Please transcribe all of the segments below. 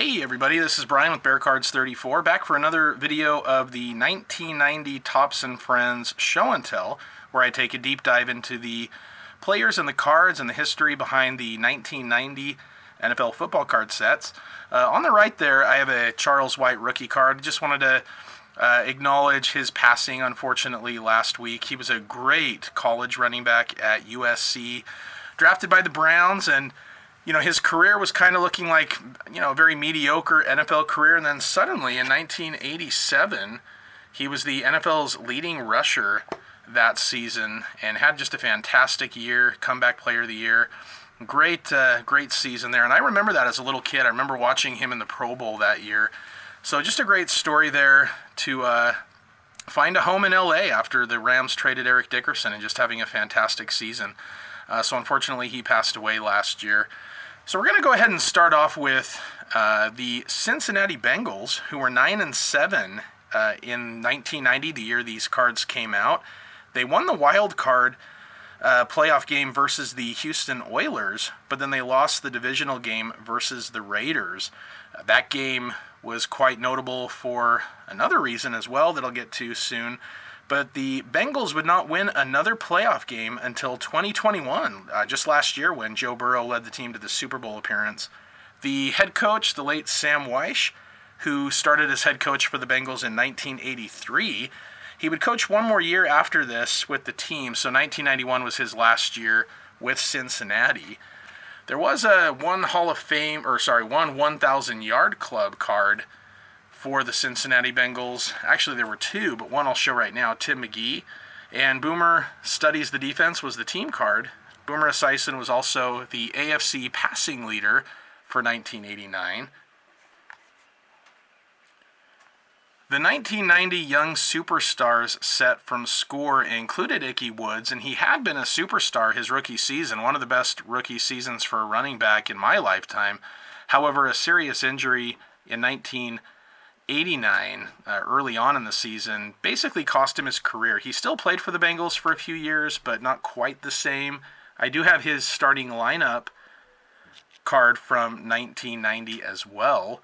Hey everybody, this is Brian with Bear Cards 34, back for another video of the 1990 Tops and Friends Show and Tell, where I take a deep dive into the players and the cards and the history behind the 1990 NFL football card sets. On the right there, I have a Charles White rookie card. Just wanted to acknowledge his passing, unfortunately, last week. He was a great college running back at USC, drafted by the Browns, and his career was kind of looking like, a very mediocre NFL career. And then suddenly in 1987, he was the NFL's leading rusher that season and had just a fantastic year, comeback player of the year. Great season there. And I remember that as a little kid. I remember watching him in the Pro Bowl that year. So just a great story there to find a home in LA after the Rams traded Eric Dickerson and just having a fantastic season. So unfortunately, he passed away last year. So we're going to go ahead and start off with the Cincinnati Bengals, who were 9-7 in 1990, the year these cards came out. They won the wild card playoff game versus the Houston Oilers, but then they lost the divisional game versus the Raiders. That game was quite notable for another reason as well that I'll get to soon. But the Bengals would not win another playoff game until 2021, just last year when Joe Burrow led the team to the Super Bowl appearance. The head coach, the late Sam Weish, who started as head coach for the Bengals in 1983, he would coach one more year after this with the team, so 1991 was his last year with Cincinnati. There was one 1,000-yard club card for the Cincinnati Bengals. Actually, there were two, but one I'll show right now, Tim McGee. And Boomer Studies the Defense was the team card. Boomer Esiason was also the AFC passing leader for 1989. The 1990 Young Superstars set from Score included Ickey Woods, and he had been a superstar his rookie season, one of the best rookie seasons for a running back in my lifetime. However, a serious injury in 1989, early on in the season, basically cost him his career. He still played for the Bengals for a few years, but not quite the same. I do have his starting lineup card from 1990 as well.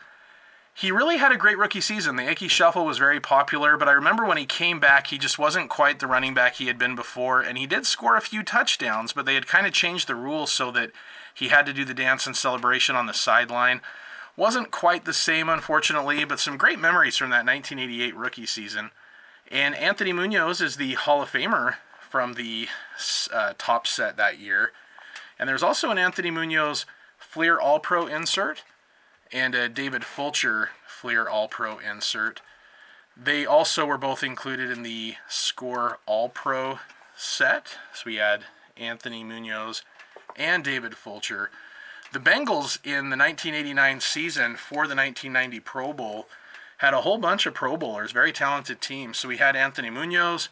He really had a great rookie season. The Ickey Shuffle was very popular, but I remember when he came back, he just wasn't quite the running back he had been before, and he did score a few touchdowns, but they had kind of changed the rules so that he had to do the dance and celebration on the sideline. Wasn't quite the same, unfortunately, but some great memories from that 1988 rookie season. And Anthony Munoz is the Hall of Famer from the top set that year. And there's also an Anthony Munoz Fleer All-Pro insert and a David Fulcher Fleer All-Pro insert. They also were both included in the Score All-Pro set. So we had Anthony Munoz and David Fulcher. The Bengals in the 1989 season for the 1990 Pro Bowl had a whole bunch of Pro Bowlers, very talented team. So we had Anthony Munoz,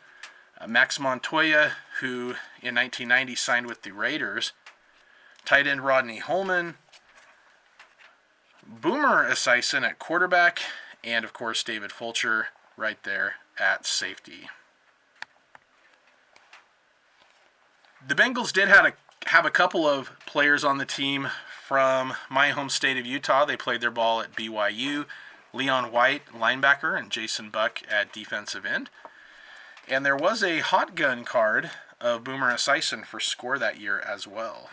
Max Montoya, who in 1990 signed with the Raiders, tight end Rodney Holman, Boomer Esiason at quarterback, and of course David Fulcher right there at safety. The Bengals did have a couple of players on the team from my home state of Utah. They played their ball at BYU. Leon White, linebacker, and Jason Buck at defensive end. And there was a hot gun card of Boomer Esiason for Score that year as well.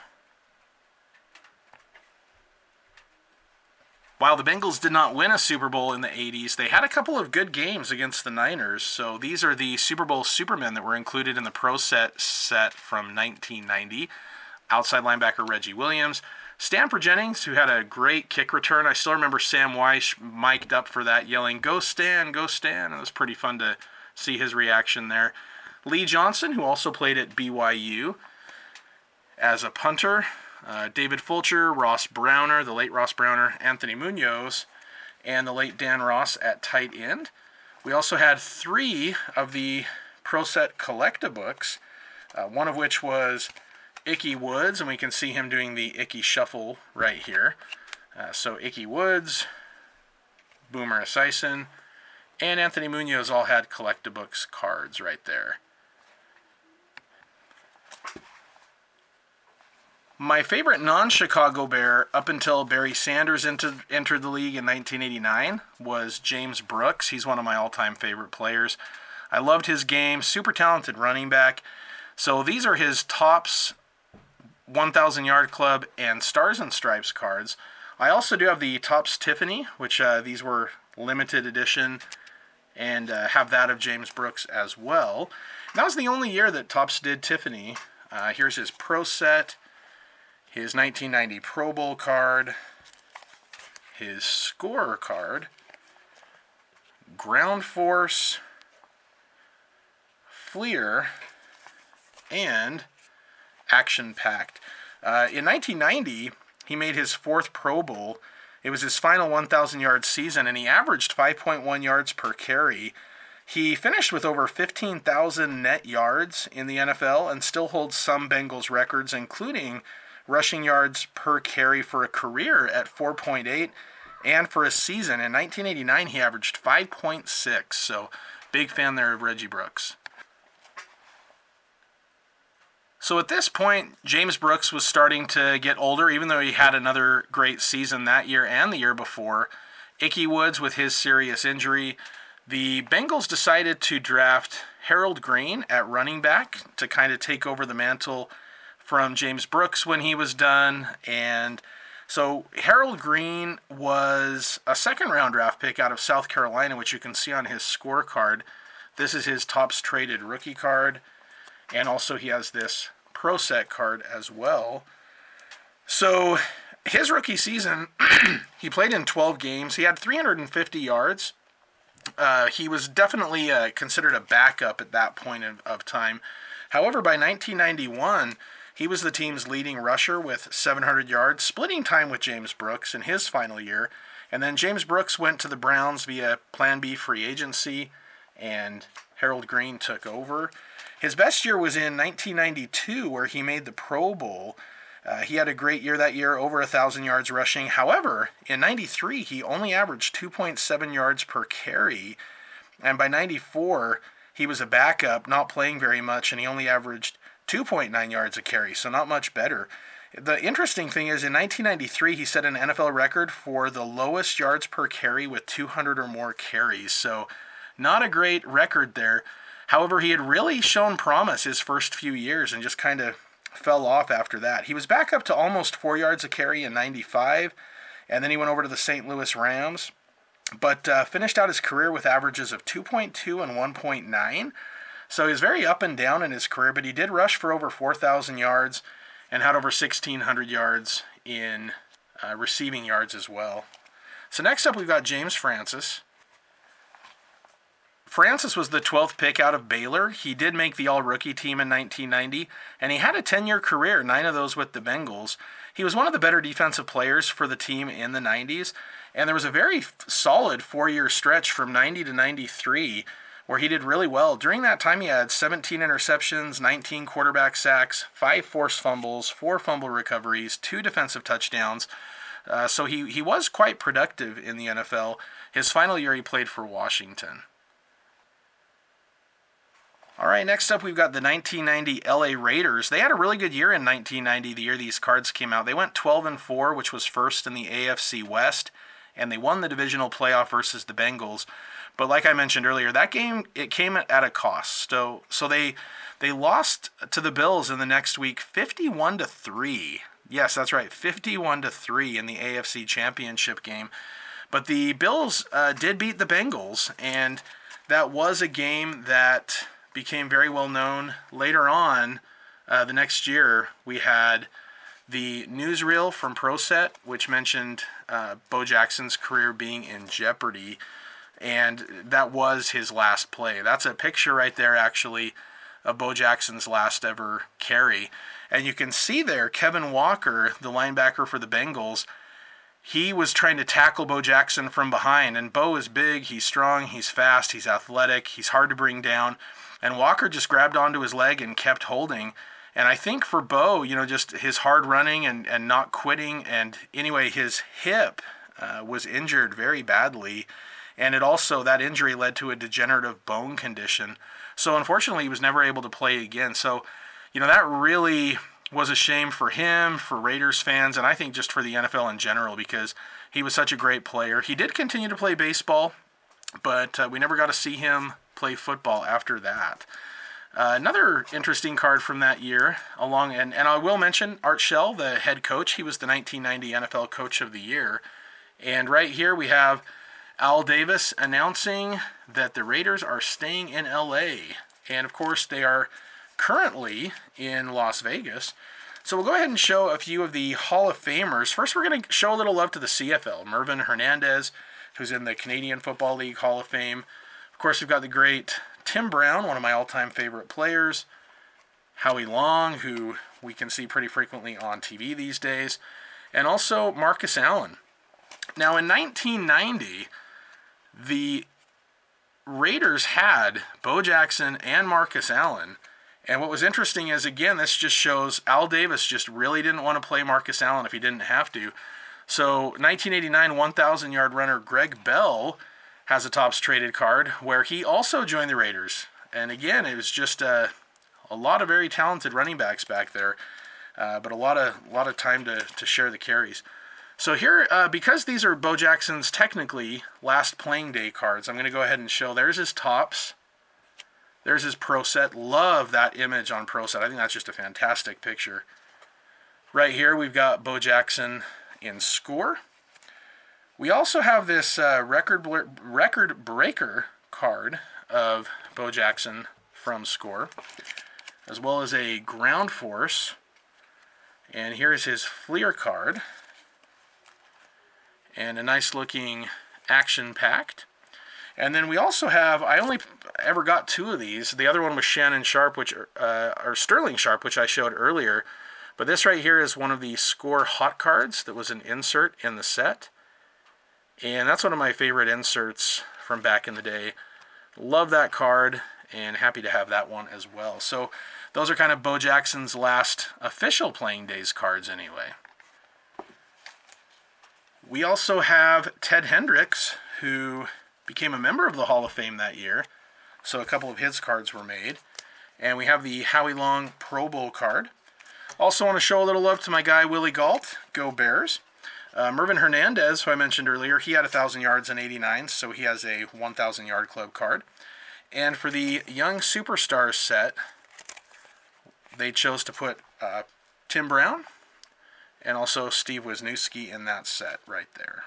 While the Bengals did not win a Super Bowl in the 80s, they had a couple of good games against the Niners. So these are the Super Bowl Supermen that were included in the Pro set from 1990. Outside linebacker Reggie Williams. Stanford Jennings, who had a great kick return. I still remember Sam Weish mic'd up for that, yelling, "Go Stan, go Stan." It was pretty fun to see his reaction there. Lee Johnson, who also played at BYU as a punter. David Fulcher, Ross Browner, the late Ross Browner, Anthony Munoz, and the late Dan Ross at tight end. We also had three of the Pro Set Collectabooks, one of which was Ickey Woods, and we can see him doing the Ickey Shuffle right here. So Ickey Woods, Boomer Esiason, and Anthony Munoz all had Collectabooks cards right there. My favorite non-Chicago Bear up until Barry Sanders entered the league in 1989 was James Brooks. He's one of my all-time favorite players. I loved his game, super talented running back. So these are his Topps 1,000 Yard Club and Stars and Stripes cards. I also do have the Topps Tiffany, which these were limited edition, and have that of James Brooks as well. And that was the only year that Topps did Tiffany. Here's his Pro Set, his 1990 Pro Bowl card, his Scorer card, Ground Force, Fleer, and Action Packed. In 1990, he made his 4th Pro Bowl. It was his final 1,000-yard season, and he averaged 5.1 yards per carry. He finished with over 15,000 net yards in the NFL and still holds some Bengals records, including rushing yards per carry for a career at 4.8, and for a season in 1989 he averaged 5.6. So big fan there of Reggie Brooks. So at this point, James Brooks was starting to get older, even though he had another great season that year and the year before. Ickey Woods with his serious injury. The Bengals decided to draft Harold Green at running back to kind of take over the mantle from James Brooks when he was done. And so Harold Green was a second-round draft pick out of South Carolina, which you can see on his scorecard. This is his Topps traded rookie card. And also he has this Pro Set card as well. So his rookie season, he played in 12 games. He had 350 yards. He was definitely considered a backup at that point of time. However, by 1991, he was the team's leading rusher with 700 yards, splitting time with James Brooks in his final year. And then James Brooks went to the Browns via Plan B free agency, and Harold Green took over. His best year was in 1992, where he made the Pro Bowl. He had a great year that year, over 1,000 yards rushing. However, in 93, he only averaged 2.7 yards per carry. And by 94, he was a backup, not playing very much, and he only averaged 2.9 yards a carry, so not much better. The interesting thing is, in 1993, he set an NFL record for the lowest yards per carry with 200 or more carries. So not a great record there. However, he had really shown promise his first few years and just kind of fell off after that. He was back up to almost 4 yards a carry in 95, and then he went over to the St. Louis Rams, but finished out his career with averages of 2.2 and 1.9. So he was very up and down in his career, but he did rush for over 4,000 yards and had over 1,600 yards in receiving yards as well. So next up, we've got James Francis. Francis was the 12th pick out of Baylor. He did make the all-rookie team in 1990, and he had a 10-year career, 9 of those with the Bengals. He was one of the better defensive players for the team in the 90s, and there was a very solid 4-year stretch from 90 to 93 where he did really well. During that time, he had 17 interceptions, 19 quarterback sacks, 5 forced fumbles, 4 fumble recoveries, 2 defensive touchdowns. So he was quite productive in the NFL. His final year, he played for Washington. All right, next up we've got the 1990 LA Raiders. They had a really good year in 1990, the year these cards came out. They went 12-4, which was first in the AFC West, and they won the divisional playoff versus the Bengals. But like I mentioned earlier, that game, it came at a cost. So they lost to the Bills in the next week 51-3. Yes, that's right, 51-3 in the AFC Championship game. But the Bills did beat the Bengals, and that was a game that became very well known. Later on, the next year, we had the newsreel from Pro Set, which mentioned Bo Jackson's career being in jeopardy, and that was his last play. That's a picture right there, actually, of Bo Jackson's last ever carry. And you can see there, Kevin Walker, the linebacker for the Bengals, he was trying to tackle Bo Jackson from behind, and Bo is big, he's strong, he's fast, he's athletic, he's hard to bring down, and Walker just grabbed onto his leg and kept holding. And I think for Bo, just his hard running and not quitting, and anyway, his hip was injured very badly, and that injury led to a degenerative bone condition. So unfortunately, he was never able to play again. So, that really was a shame for him, for Raiders fans, and I think just for the NFL in general, because he was such a great player. He did continue to play baseball, but we never got to see him play football after that. Another interesting card from that year, and I will mention Art Shell, the head coach. He was the 1990 NFL Coach of the Year. And right here we have Al Davis announcing that the Raiders are staying in LA. And of course they are currently in Las Vegas. So we'll go ahead and show a few of the Hall of Famers. First, we're going to show a little love to the CFL. Mervyn Hernandez, who's in the Canadian Football League Hall of Fame. Of course, we've got the great Tim Brown, one of my all-time favorite players. Howie Long, who we can see pretty frequently on TV these days. And also Marcus Allen. Now, in 1990, the Raiders had Bo Jackson and Marcus Allen. And what was interesting is, again, this just shows Al Davis just really didn't want to play Marcus Allen if he didn't have to. So 1989 1,000-yard runner Greg Bell has a Topps traded card where he also joined the Raiders. And again, it was just a lot of very talented running backs back there, but a lot of time to share the carries. So here, because these are Bo Jackson's technically last playing day cards, I'm going to go ahead and show. There's his Topps. There's his Pro Set. Love that image on Pro Set. I think that's just a fantastic picture. Right here, we've got Bo Jackson in Score. We also have this record breaker card of Bo Jackson from Score, as well as a Ground Force. And here's his Fleer card. And a nice looking Action Packed. And then we also have, I only ever got 2 of these. The other one was Shannon Sharp, or Sterling Sharp, which I showed earlier. But this right here is one of the Score hot cards that was an insert in the set. And that's one of my favorite inserts from back in the day. Love that card, and happy to have that one as well. So those are kind of Bo Jackson's last official playing days cards anyway. We also have Ted Hendricks, who became a member of the Hall of Fame that year. So a couple of his cards were made. And we have the Howie Long Pro Bowl card. Also want to show a little love to my guy Willie Gault. Go Bears. Mervyn Hernandez, who I mentioned earlier, he had 1,000 yards in '89, so he has a 1,000-yard club card. And for the Young Superstars set, they chose to put Tim Brown and also Steve Wisniewski in that set right there.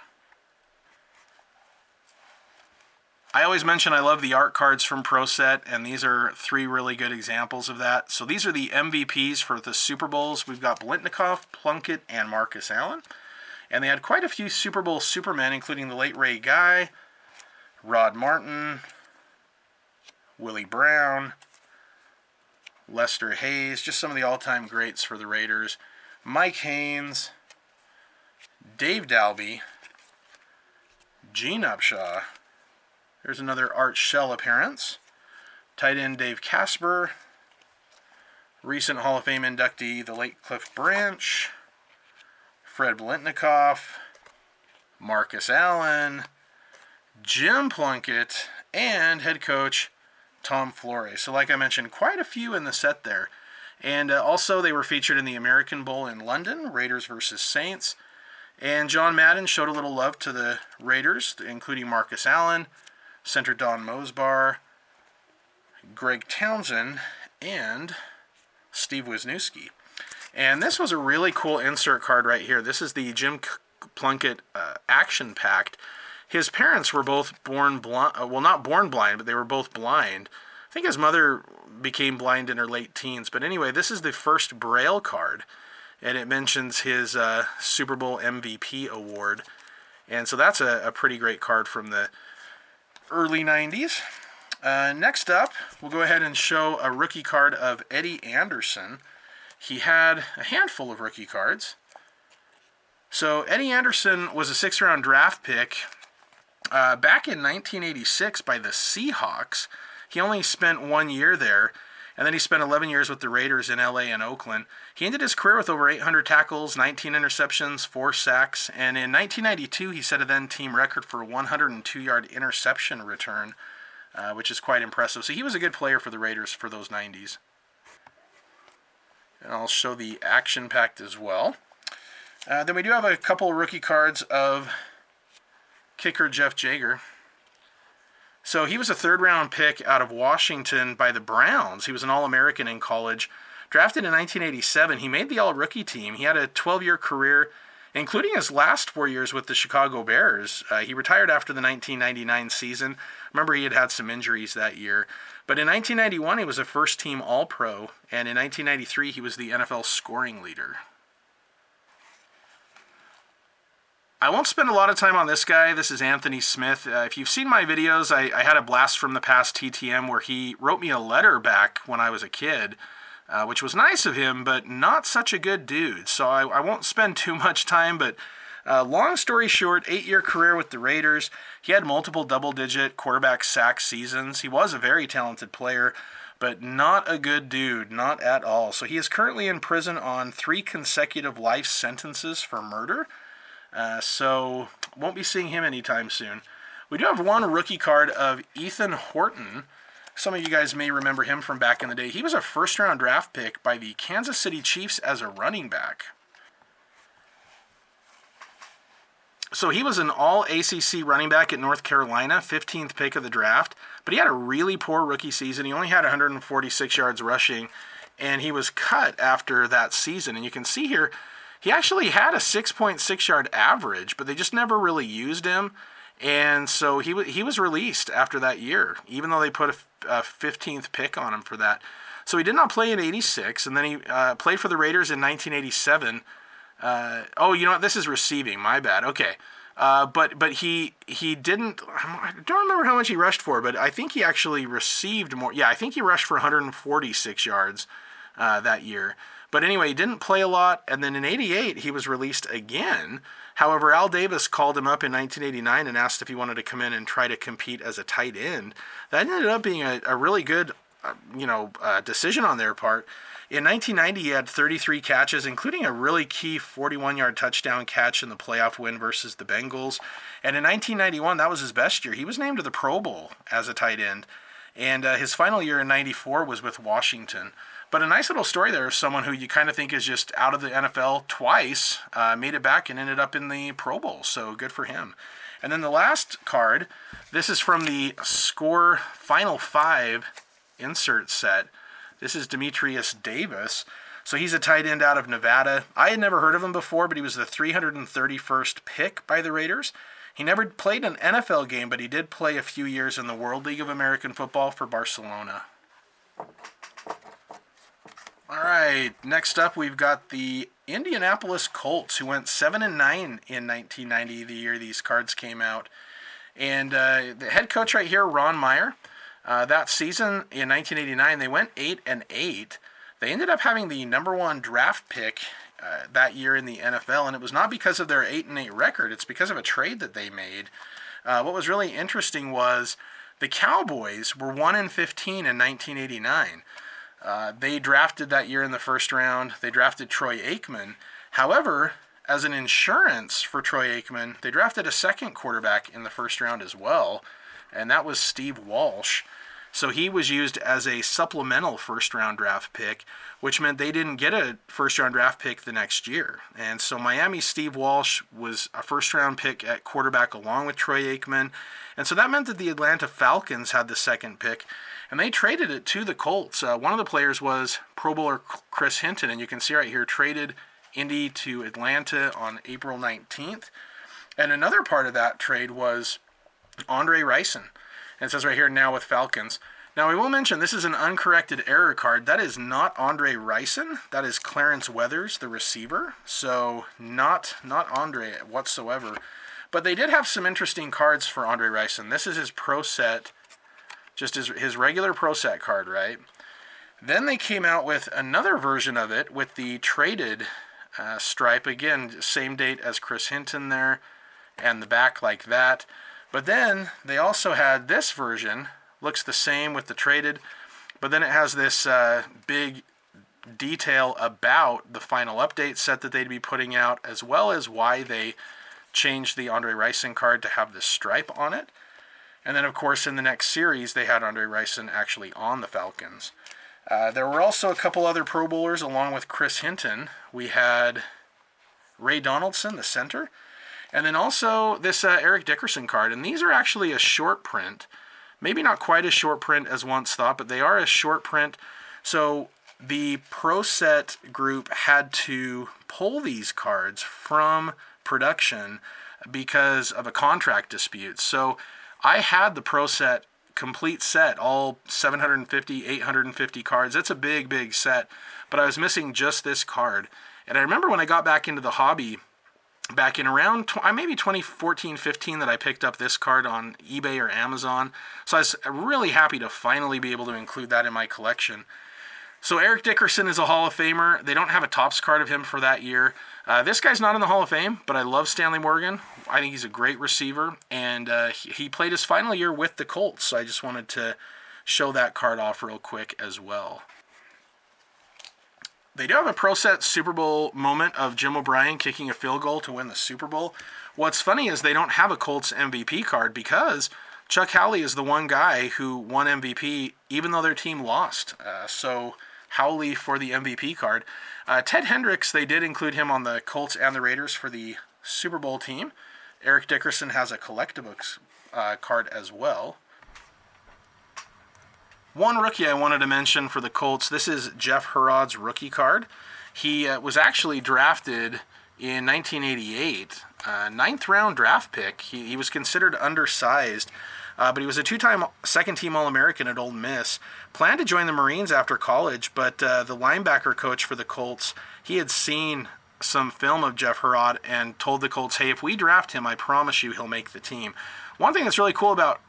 I always mention I love the art cards from Pro Set, and these are 3 really good examples of that. So these are the MVPs for the Super Bowls. We've got Blitnikoff, Plunkett, and Marcus Allen. And they had quite a few Super Bowl Supermen, including the late Ray Guy, Rod Martin, Willie Brown, Lester Hayes, just some of the all-time greats for the Raiders. Mike Haynes, Dave Dalby, Gene Upshaw. There's another Art Shell appearance. Tight end Dave Casper. Recent Hall of Fame inductee, the late Cliff Branch. Fred Blitnikoff. Marcus Allen. Jim Plunkett. And head coach Tom Flores. So like I mentioned, quite a few in the set there. And also they were featured in the American Bowl in London, Raiders versus Saints. And John Madden showed a little love to the Raiders, including Marcus Allen, center Don Mosbar, Greg Townsend, and Steve Wisniewski. And this was a really cool insert card right here. This is the Jim Plunkett Action Packed. His parents were both born blind, well, not born blind, but they were both blind. I think his mother became blind in her late teens. But anyway, this is the first Braille card, and it mentions his Super Bowl MVP award. And so that's a pretty great card from the early 90s. Next up, we'll go ahead and show a rookie card of Eddie Anderson. He had a handful of rookie cards. So Eddie Anderson was a 6th-round draft pick back in 1986 by the Seahawks. He only spent 1 year there, and then he spent 11 years with the Raiders in LA and Oakland. He ended his career with over 800 tackles, 19 interceptions, 4 sacks, and in 1992 he set a then-team record for a 102-yard interception return, which is quite impressive. So he was a good player for the Raiders for those 90s. And I'll show the action packed as well. Then we do have a couple rookie cards of kicker Jeff Jager. So he was a third-round pick out of Washington by the Browns. He was an All-American in college. Drafted in 1987, he made the All-Rookie team. He had a 12-year career, including his last 4 years with the Chicago Bears. He retired after the 1999 season. Remember, he had had some injuries that year. But in 1991, he was a first-team All-Pro, and in 1993, he was the NFL scoring leader. I won't spend a lot of time on this guy. This is Anthony Smith. If you've seen my videos, I had a blast from the past TTM where he wrote me a letter back when I was a kid, which was nice of him, but not such a good dude. So I won't spend too much time, but long story short, 8-year career with the Raiders. He had multiple double-digit quarterback sack seasons. He was a very talented player, but not a good dude, not at all. So he is currently in prison on 3 consecutive life sentences for murder. So won't be seeing him anytime soon. We do have one rookie card of Ethan Horton. Some of you guys may remember him from back in the day. He was a first-round draft pick by the Kansas City Chiefs as a running back. So he was an all-ACC running back at North Carolina, 15th pick of the draft. But he had a really poor rookie season. He only had 146 yards rushing, and he was cut after that season. And you can see here, he actually had a 6.6 yard average, but they just never really used him. And so he was released after that year, even though they put a 15th pick on him for that. So he did not play in 86, and then he played for the Raiders in 1987. Oh, you know what? This is receiving. My bad. Okay. But he didn't, I don't remember how much he rushed for, but I think he actually received more. Yeah, I think he rushed for 146 yards that year. But anyway, he didn't play a lot, and then in 88, he was released again. However, Al Davis called him up in 1989 and asked if he wanted to come in and try to compete as a tight end. That ended up being a really good, decision on their part. In 1990, he had 33 catches, including a really key 41-yard touchdown catch in the playoff win versus the Bengals. And in 1991, that was his best year. He was named to the Pro Bowl as a tight end. And his final year in 94 was with Washington. But a nice little story there of someone who you kind of think is just out of the NFL twice, made it back and ended up in the Pro Bowl. So good for him. And then the last card, this is from the Score Final 5 insert set. This is Demetrius Davis. So he's a tight end out of Nevada. I had never heard of him before, but he was the 331st pick by the Raiders. He never played an NFL game, but he did play a few years in the World League of American Football for Barcelona. All right, next up we've got the Indianapolis Colts, who went 7-9 in 1990, the year these cards came out. And the head coach right here, Ron Meyer, that season in 1989, they went 8-8. They ended up having the #1 draft pick that year in the NFL, and it was not because of their 8-8 record. It's because of a trade that they made. What was really interesting was the Cowboys were 1-15 in 1989. They drafted that year in the first round. They drafted Troy Aikman. However, as an insurance for Troy Aikman, they drafted a second quarterback in the first round as well, and that was Steve Walsh. So he was used as a supplemental first-round draft pick, which meant they didn't get a first-round draft pick the next year. And so Miami's Steve Walsh was a first-round pick at quarterback along with Troy Aikman. And so that meant that the Atlanta Falcons had the second pick, and they traded it to the Colts. One of the players was Pro Bowler Chris Hinton, and you can see right here, traded Indy to Atlanta on April 19th. And another part of that trade was Andre Rison. And it says right here, now with Falcons. Now, I will mention, this is an uncorrected error card. That is not Andre Rison. That is Clarence Weathers, the receiver. So, not Andre whatsoever. But they did have some interesting cards for Andre Rison. This is his pro set, just his regular pro set card, right? Then they came out with another version of it with the traded stripe. Again, same date as Chris Hinton there, and the back like that. But then they also had this version, looks the same with the traded, but then it has this big detail about the final update set that they'd be putting out, as well as why they changed the Andre Rison card to have this stripe on it. And then, of course, in the next series, they had Andre Rison actually on the Falcons. There were also a couple other Pro Bowlers along with Chris Hinton. We had Ray Donaldson, the center, and then also this Eric Dickerson card. And these are actually a short print. Maybe not quite a short print as once thought, but they are a short print. So the Pro Set group had to pull these cards from production because of a contract dispute. So I had the Pro Set complete set, all 750, 850 cards. It's a big, big set, but I was missing just this card. And I remember when I got back into the hobby, back in around maybe 2014, 15, that I picked up this card on eBay or Amazon. So I was really happy to finally be able to include that in my collection. So Eric Dickerson is a Hall of Famer. They don't have a Topps card of him for that year. This guy's not in the Hall of Fame, but I love Stanley Morgan. I think he's a great receiver, and he played his final year with the Colts, so I just wanted to show that card off real quick as well. They do have a Pro Set Super Bowl moment of Jim O'Brien kicking a field goal to win the Super Bowl. What's funny is they don't have a Colts MVP card because Chuck Howley is the one guy who won MVP even though their team lost. So Howley for the MVP card. Ted Hendricks, they did include him on the Colts and the Raiders for the Super Bowl team. Eric Dickerson has a collectibles card as well. One rookie I wanted to mention for the Colts, this is Jeff Herod's rookie card. He was actually drafted in 1988, ninth round draft pick. He was considered undersized, but he was a two-time second-team All-American at Ole Miss. Planned to join the Marines after college, but the linebacker coach for the Colts, he had seen some film of Jeff Herod and told the Colts, hey, if we draft him, I promise you he'll make the team. One thing that's really cool about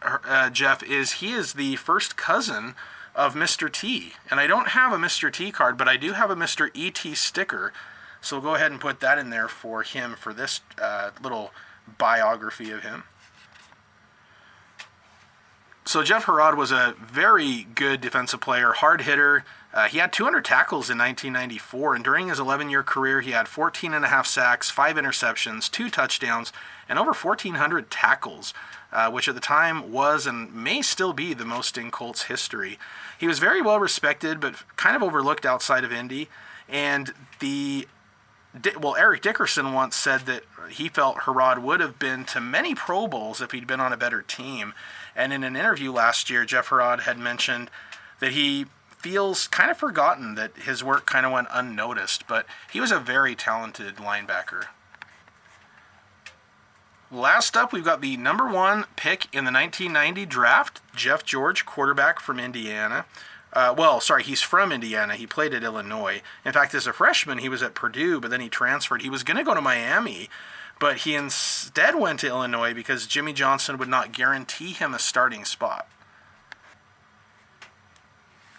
Jeff is he is the first cousin of Mr. T. And I don't have a Mr. T card, but I do have a Mr. E.T. sticker. So we'll go ahead and put that in there for him for this little biography of him. So Jeff Herod was a very good defensive player, hard hitter. He had 200 tackles in 1994, and during his 11-year career, he had 14 and a half sacks, 5 interceptions, 2 touchdowns, and over 1,400 tackles, which at the time was and may still be the most in Colts history. He was very well respected, but kind of overlooked outside of Indy, and Eric Dickerson once said that he felt Herod would have been to many Pro Bowls if he'd been on a better team. And in an interview last year, Jeff Herod had mentioned that he feels kind of forgotten, that his work kind of went unnoticed, but he was a very talented linebacker. Last up, we've got the number 1 pick in the 1990 draft, Jeff George, quarterback from Indiana. He's from Indiana. He played at Illinois. In fact, as a freshman, he was at Purdue, but then he transferred. He was going to go to Miami, but he instead went to Illinois because Jimmy Johnson would not guarantee him a starting spot.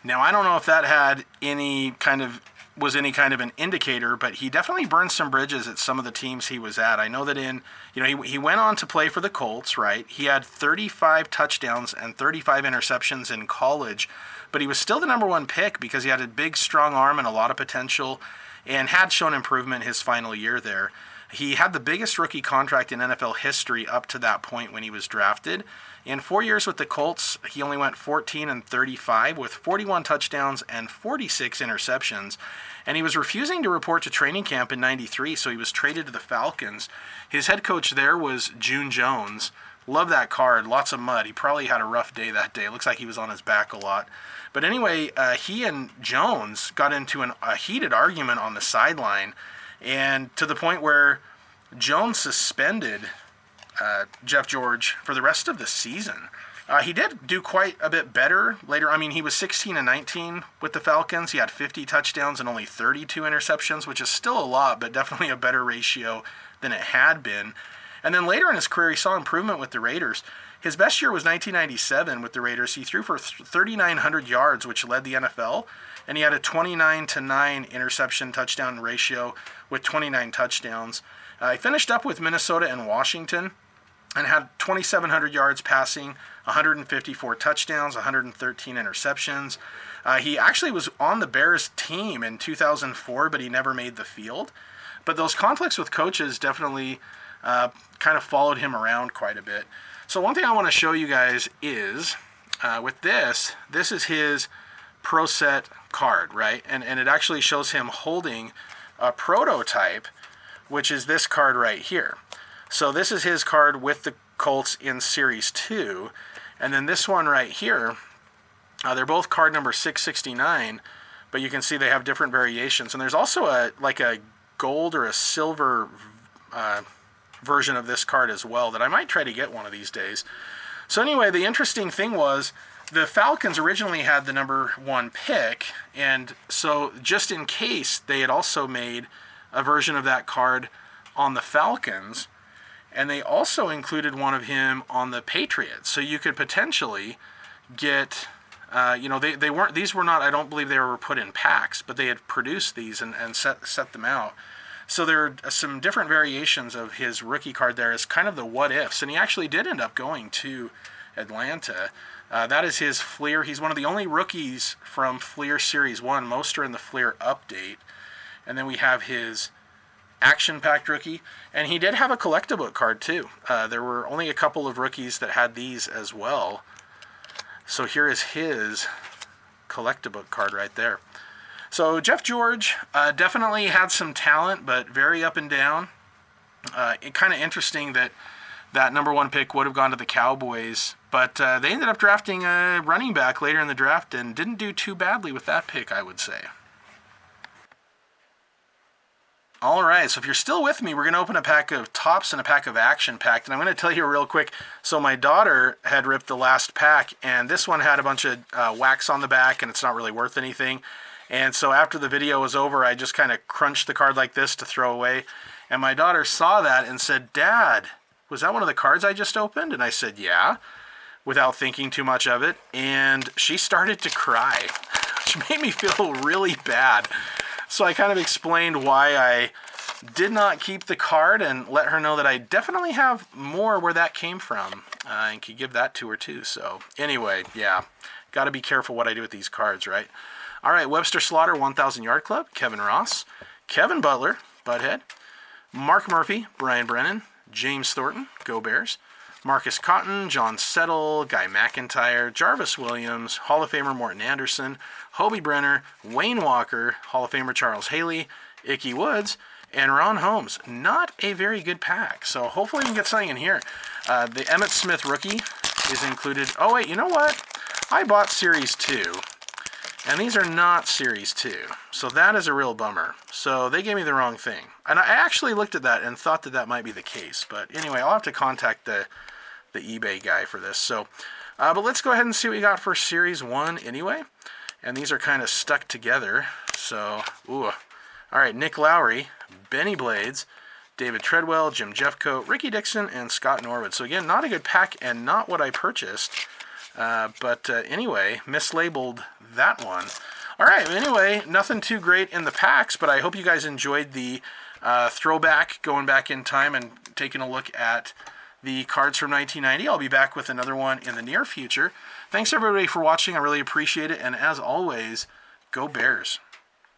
Now, I don't know if that had any kind of an indicator, but he definitely burned some bridges at some of the teams he was at. I know that he went on to play for the Colts, right? He had 35 touchdowns and 35 interceptions in college, but he was still the number 1 pick because he had a big, strong arm and a lot of potential and had shown improvement his final year there. He had the biggest rookie contract in NFL history up to that point when he was drafted. In 4 years with the Colts, he only went 14 and 35 with 41 touchdowns and 46 interceptions. And he was refusing to report to training camp in 93, so he was traded to the Falcons. His head coach there was June Jones. Love that card. Lots of mud. He probably had a rough day that day. It looks like he was on his back a lot. But anyway, he and Jones got into a heated argument on the sideline, and to the point where Jones suspended Jeff George for the rest of the season. He did do quite a bit better later. I mean, he was 16 and 19 with the Falcons. He had 50 touchdowns and only 32 interceptions, which is still a lot, but definitely a better ratio than it had been. And then later in his career, he saw improvement with the Raiders. His best year was 1997 with the Raiders. He threw for 3,900 yards, which led the NFL, and he had a 29-9 interception touchdown ratio with 29 touchdowns. He finished up with Minnesota and Washington and had 2,700 yards passing, 154 touchdowns, 113 interceptions. He actually was on the Bears team in 2004, but he never made the field. But those conflicts with coaches definitely kind of followed him around quite a bit. So one thing I want to show you guys is, with this is his Pro Set card, right? And it actually shows him holding a prototype, which is this card right here. So this is his card with the Colts in Series 2. And then this one right here, they're both card number 669, but you can see they have different variations. And there's also a gold or a silver version of this card as well that I might try to get one of these days. So anyway, the interesting thing was the Falcons originally had the number 1 pick, and so just in case, they had also made a version of that card on the Falcons, and they also included one of him on the Patriots. So you could potentially get, they weren't, these were not, I don't believe they were put in packs, but they had produced these and set them out. So there are some different variations of his rookie card there as kind of the what ifs, and he actually did end up going to Atlanta. That is his Fleer. He's one of the only rookies from Fleer Series 1. Most are in the Fleer update. And then we have his action-packed rookie. And he did have a collectible card too. There were only a couple of rookies that had these as well. So here is his collectible card right there. So Jeff George definitely had some talent, but very up and down. Kind of interesting that that number 1 pick would have gone to the Cowboys, but they ended up drafting a running back later in the draft and didn't do too badly with that pick, I would say. All right, so if you're still with me, we're going to open a pack of Topps and a pack of Action Packed, and I'm going to tell you real quick. So my daughter had ripped the last pack, and this one had a bunch of wax on the back, and it's not really worth anything. And so after the video was over, I just kind of crunched the card like this to throw away, and my daughter saw that and said, "Dad, was that one of the cards I just opened?" And I said, "Yeah," without thinking too much of it, and she started to cry, which made me feel really bad. So I kind of explained why I did not keep the card and let her know that I definitely have more where that came from, and could give that to her too. So anyway, yeah, got to be careful what I do with these cards, right? All right, Webster Slaughter, 1,000 Yard Club, Kevin Ross, Kevin Butler, Butthead, Mark Murphy, Brian Brennan, James Thornton, Go Bears, Marcus Cotton, John Settle, Guy McIntyre, Jarvis Williams, Hall of Famer Morton Anderson, Hobie Brenner, Wayne Walker, Hall of Famer Charles Haley, Ickey Woods, and Ron Holmes. Not a very good pack, so hopefully we can get something in here. The Emmitt Smith rookie is included. Oh wait, you know what? I bought Series 2, and these are not Series 2, so that is a real bummer. So they gave me the wrong thing. And I actually looked at that and thought that that might be the case. But anyway, I'll have to contact the eBay guy for this. So, but let's go ahead and see what we got for Series 1 anyway. And these are kind of stuck together. So, ooh. All right, Nick Lowry, Benny Blades, David Treadwell, Jim Jeffcoat, Ricky Dixon, and Scott Norwood. So again, not a good pack and not what I purchased. But anyway, mislabeled that one. All right, anyway, nothing too great in the packs, but I hope you guys enjoyed the throwback, going back in time and taking a look at the cards from 1990. I'll be back with another one in the near future. Thanks, everybody, for watching. I really appreciate it. And as always, go Bears.